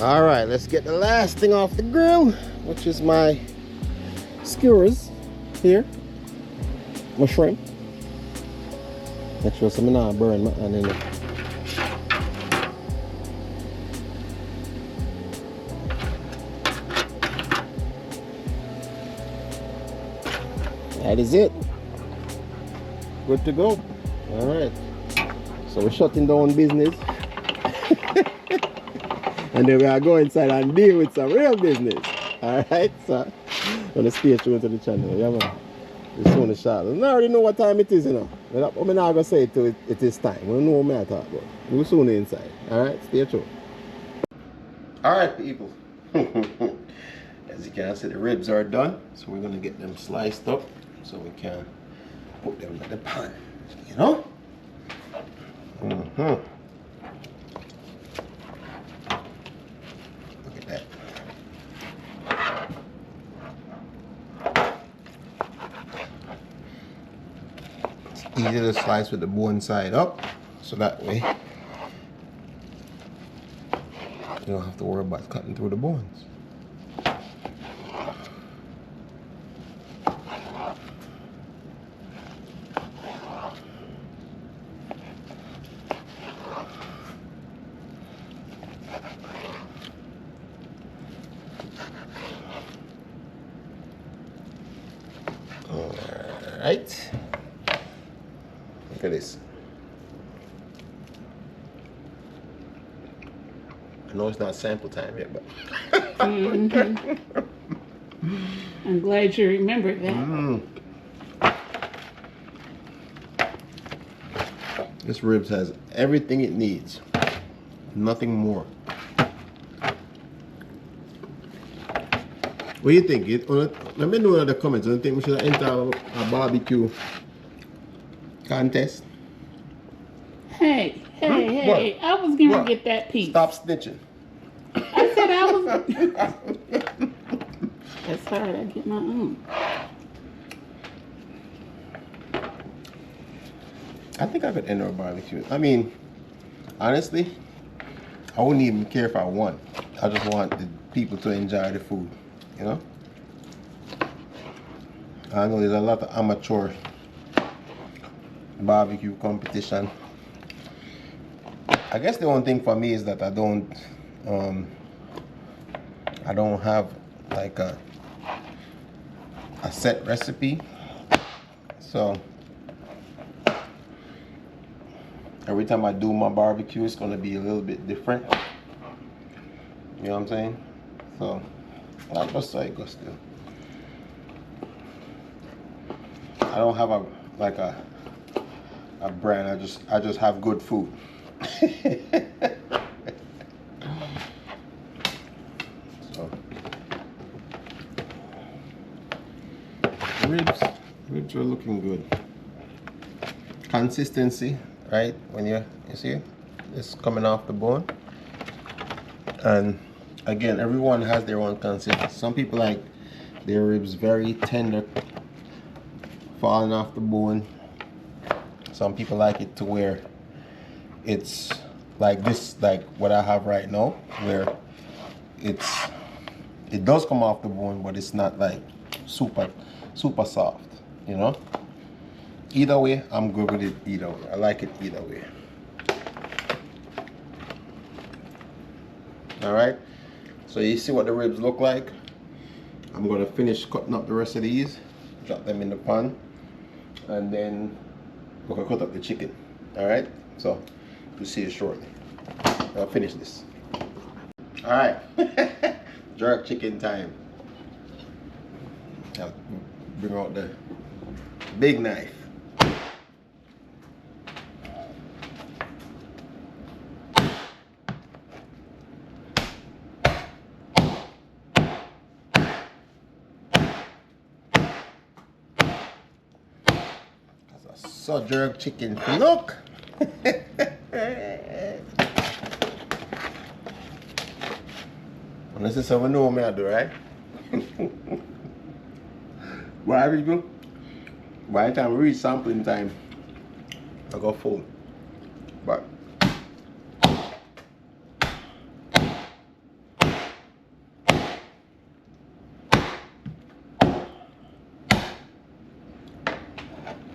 All right, let's get the last thing off the grill, which is my skewers here, my shrimp. Make sure some not burn my hand in it. That is it. Good to go. All right. So we're shutting down business. And then we are going inside and deal with some real business. Alright, so I'm gonna stay tuned to the channel. Yeah, man. It's soon as shot. I already know what time it is, you know. I'm not gonna say it till it is time. We don't know what I talk about. We're soon inside. Alright, stay tuned. Alright, people. As you can see, the ribs are done. So we're gonna get them sliced up so we can put them in the pan. You know? Easy to slice with the bone side up, so that way you don't have to worry about cutting through the bones. All right. Look at this. I know it's not sample time yet, but I'm glad you remembered that. This ribs has everything it needs, nothing more. What do you think? Let me know in the comments. Do you think we should enter a barbecue contest? Hey, I was gonna get that piece. Stop snitching. I said I was. That's hard. I get my own. I think I could enter a barbecue. I mean, honestly, I wouldn't even care if I won. I just want the people to enjoy the food, you know? I know there's a lot of amateur barbecue competition. I guess the only thing for me is that I don't have like a set recipe, so every time I do my barbecue, it's gonna be a little bit different. You know what I'm saying? So I'll just say go still. I don't have a brand. I just have good food. So ribs are looking good. Consistency, right? When you see it's coming off the bone. And again, everyone has their own consistency. Some people like their ribs very tender, falling off the bone. Some people like it to where it's like this, like what I have right now, where it does come off the bone, but it's not like super soft, you know? Either way, I'm good with it either way. I like it either way. All right. So you see what the ribs look like. I'm gonna finish cutting up the rest of these. Drop them in the pan, and then we're gonna cut up the chicken. All right. So we'll see you shortly. I'll finish this. All right. Jerk chicken time. I'll bring out the big knife. So jerk chicken look. This is something new I do, right? Why people? By the time we reach sampling time, I go full. But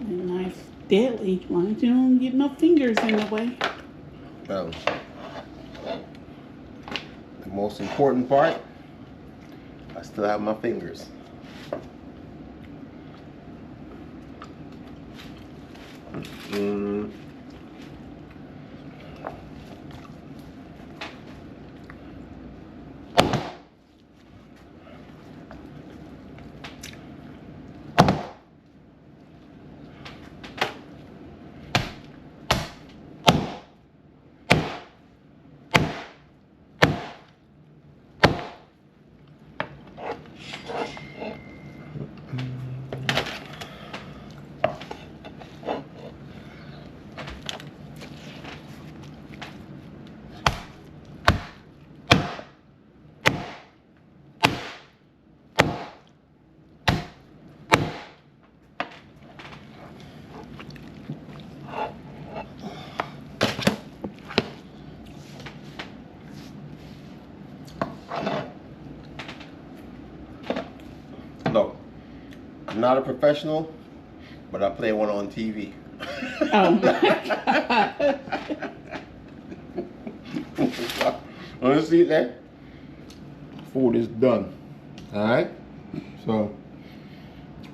Nice deadly. As long as you don't get no fingers in the way. the most important part, I still have my fingers. No, I'm not a professional, but I play one on TV. Oh my God. Want to see that? Food is done. Alright? So,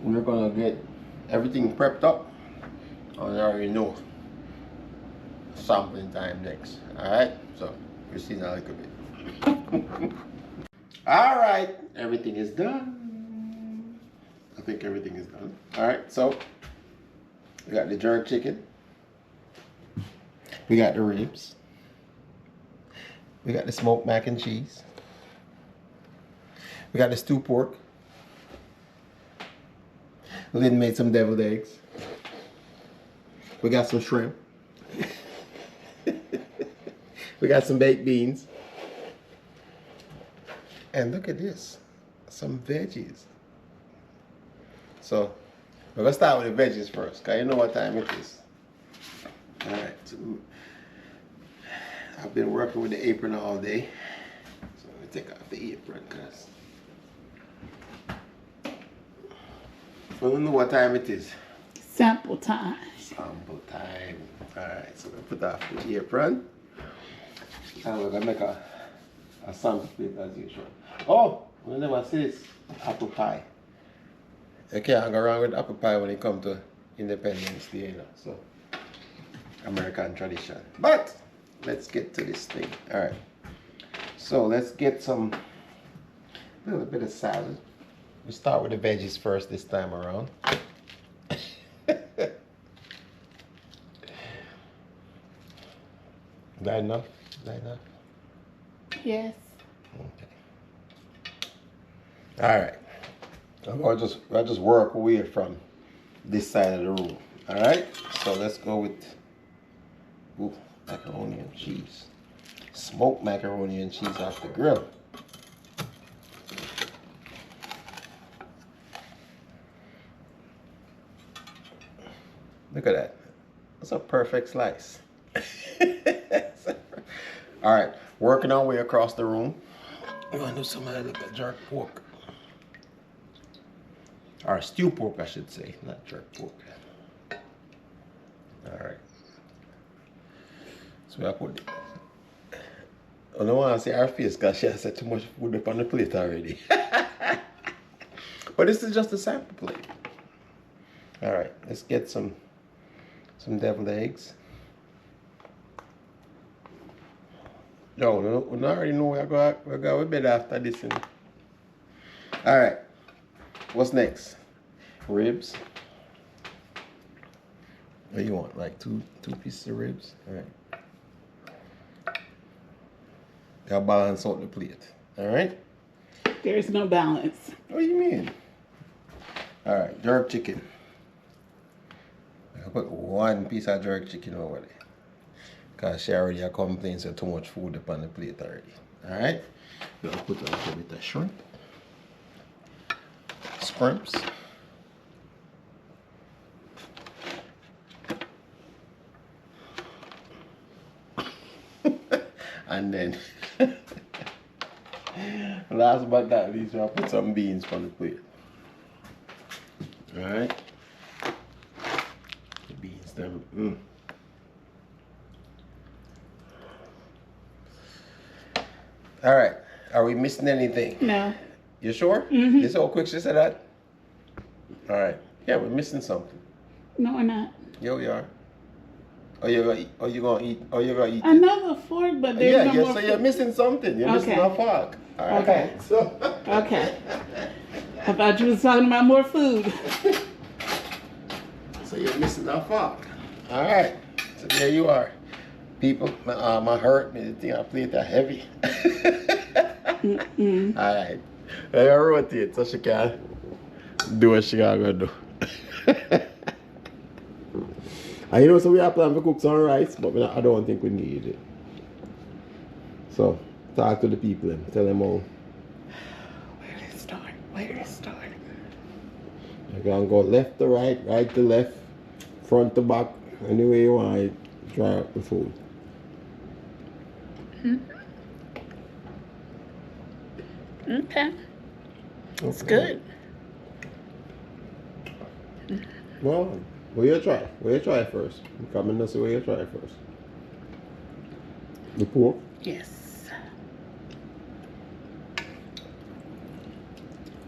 we're going to get everything prepped up. I already know. Sampling time next. Alright? So, we'll see that a little bit. Alright, everything is done. I think everything is done. Alright, so we got the jerk chicken. We got the ribs. We got the smoked mac and cheese. We got the stewed pork. Lynn made some deviled eggs. We got some shrimp. We got some baked beans. And look at this, some veggies. So, we're gonna start with the veggies first, cause you know what time it is. All right, so I've been working with the apron all day. So let me take off the apron, cause I don't know what time it is. Sample time. Sample time. All right, so we'll put off the apron. And we're gonna make a sample plate as usual. Oh, we never see this apple pie. You can't go wrong with apple pie when it comes to Independence Day, you know. So, American tradition. But let's get to this thing. All right. So let's get a little bit of salad. We start with the veggies first this time around. Is that enough? Is that enough? Yes. Okay. All right. I'll just work away from this side of the room. All right. So let's go with macaroni and cheese. Smoked macaroni and cheese off the grill. Look at that. That's a perfect slice. All right, working our way across the room. We're gonna do some of that little jerk pork. Or stew pork, I should say, not jerk pork. All right. So I put I don't want to see her face because she has said too much food up on the plate already. But this is just a sample plate. Alright, let's get some deviled eggs. No, we already know we're going to bed after this. You know? Alright, what's next? Ribs. What do you want? Like two pieces of ribs? Alright. Gotta balance out the plate. Alright? There's no balance. What do you mean? Alright, jerk chicken. I put one piece of jerk chicken over there. Because she already complains there's too much food up on the plate already. Alright? We'll put a little bit of shrimp. Scrimps. And then last but not least, I'll put some beans on the plate. Alright. The beans them. Alright. Are we missing anything? No. You sure? Mm-hmm. This how quick she said that? Alright. Yeah, we're missing something. No, we're not. Yeah, we are. Oh, you gonna eat? Oh, you gonna eat? Oh, you gonna eat? Another fork, but there's no more so fork. you're missing something. You're missing a fork. All right. Okay. So. Okay. I thought you was talking about more food. So you're missing a fork. All right. So there you are. People, my arm hurt me. The thing I played that heavy. All right. I rotate so she can do what she gotta do. And you know, so we have planned to cook some rice, but I don't think we need it. So, talk to the people and tell them all. Where to start? Where to start? You can go left to right, right to left, front to back, any way you want it. Try out the food. Okay. It's good. Well, where you try? Where you try first? Come in and see where you try first. The pork? Yes.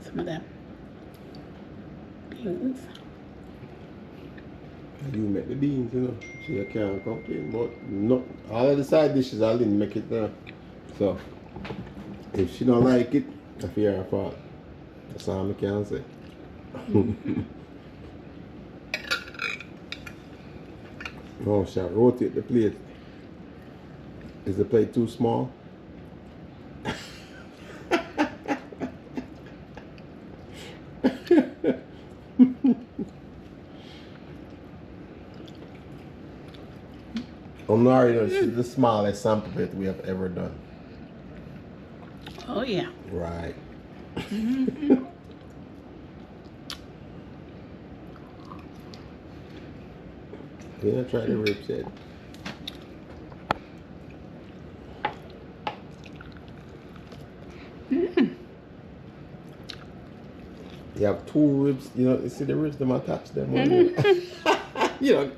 Some of them beans. You make the beans, you know. So you can't complain. But no, all of the side dishes I didn't make it there. So if she don't like it, I fear her fault. That's all I can say. Oh, shall rotate the plate. Is the plate too small? I'm not this is the smallest sample plate we have ever done. Oh yeah. Right. Yeah, try the ribs yet. You have two ribs, you know, you see the ribs, them attached them on there. You don't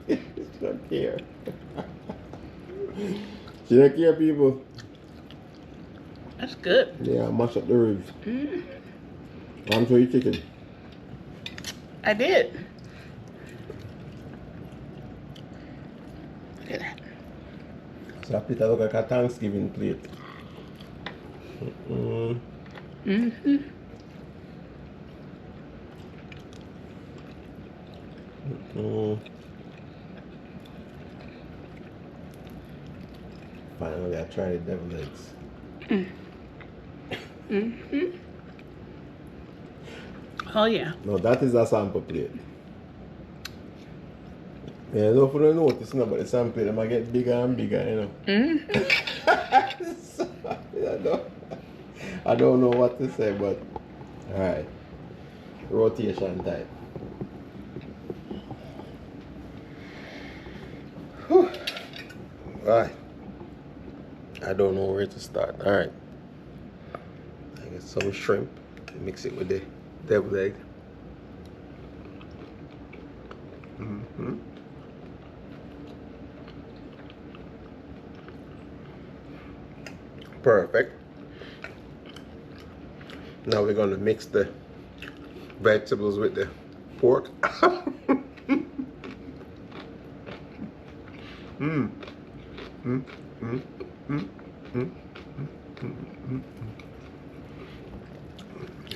care. You don't care, people. That's good. Yeah, mash up the ribs. I'm sure you chicken. I did. Look at that. So I put look like a Thanksgiving plate. Finally, I tried the deviled eggs. Oh yeah. No, that is a sample plate. Yeah, no, for the notice, no, but the sample plate, they might get bigger and bigger, you know. So, I don't know what to say, but alright. Rotation time. Whew. Alright. I don't know where to start. Alright. I get some shrimp. Mix it with the deviled egg. Perfect. Now we're gonna mix the vegetables with the pork.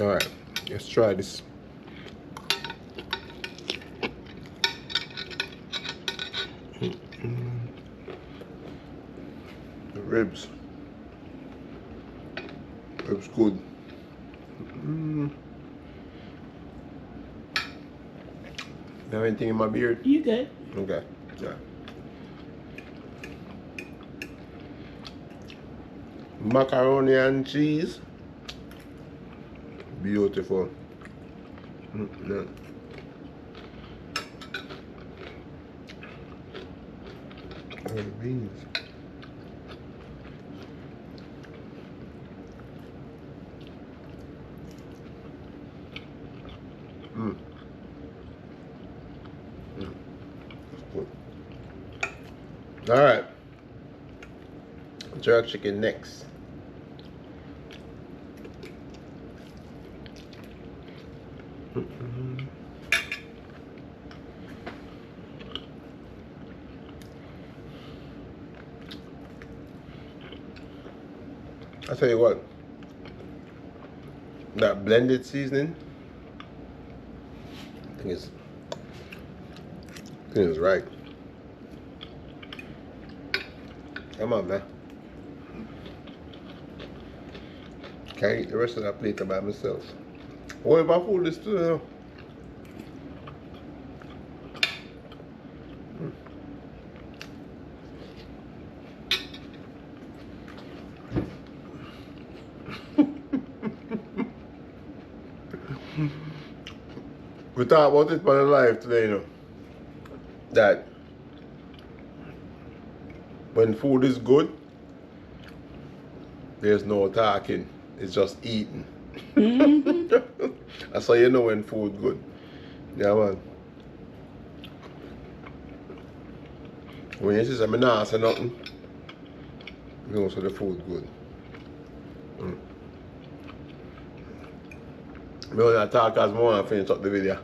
All right, let's try this. The ribs. Ribs good. You have anything in my beard? You good? Okay. Yeah. Macaroni and cheese. Beautiful. Beans. All right, jerk chicken next. I tell you what, that blended seasoning, I think it's right. Come on, man. Can't eat the rest of that plate by myself. What if my food is still there? We talk about this part of life today, you know, that when food is good, there's no talking, it's just eating. That's how you know when food good. Yeah, man. When you say I'm not say nothing, you know, so the food good. I only talk as more and finish up the video.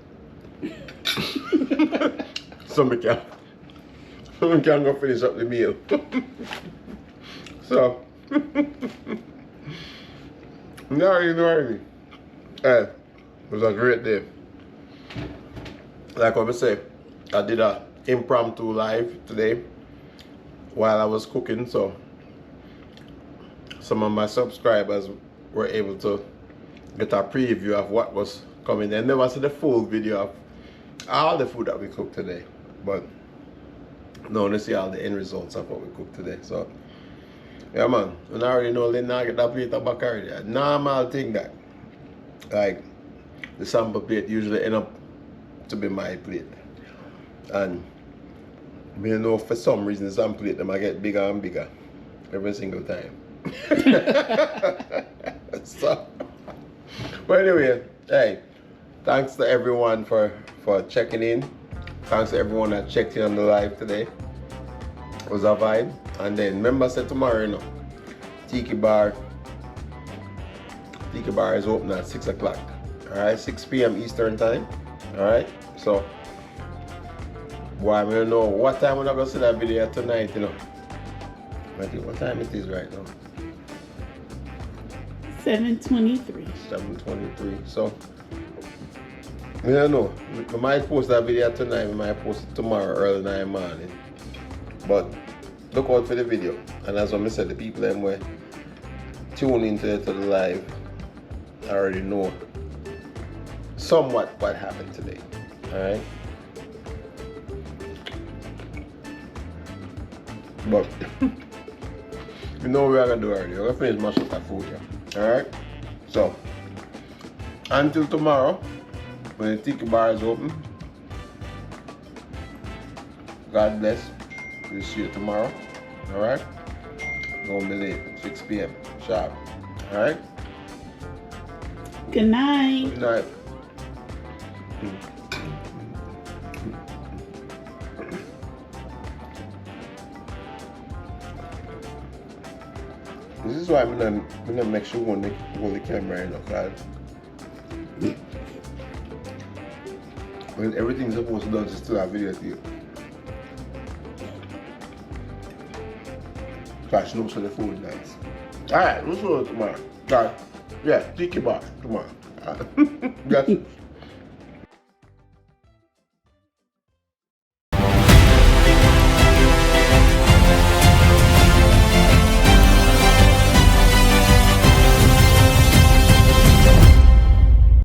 So we can go finish up the meal. So, no, hey, it was a great day. Like what I say, I did a impromptu live today while I was cooking, so some of my subscribers were able to get a preview of what was coming. They never see the full video of all the food that we cooked today, but now they see all the end results of what we cooked today. So yeah, man, and I already know they not get that plate back already. A normal thing that, like, the sample plate usually end up to be my plate, and me know for some reason the sample plate them I get bigger and bigger every single time. So, but anyway, hey, thanks to everyone for checking in. Thanks to everyone that checked in on the live today. It was a vibe. And then remember, say tomorrow, you know, Tiki Bar is open at 6 o'clock. Alright, 6 p.m. Eastern time. Alright, so boy, I don't know what time we're not gonna see that video tonight, you know. I think what time it is right now. 7:23. 7:23. So I don't know. I might post that video tonight, I might post it tomorrow early in the morning. But look out for the video. And as I said, the people that were tuning into the live already know somewhat what happened today. Alright? But you know what we're gonna do already. We're gonna finish much of that food here. Alright? So until tomorrow, when the Tiki Bar is open, God bless. We'll see you tomorrow. Alright? Don't be late. 6 p.m. sharp. Alright? Good night. Good night. This is why I'm gonna make sure hold the camera, you know, cause when everything's supposed to be done, just still have video to you. Cause she knows so the food is nice. Alright, we'll see you tomorrow. Guys, yeah, take your bath tomorrow. Yes.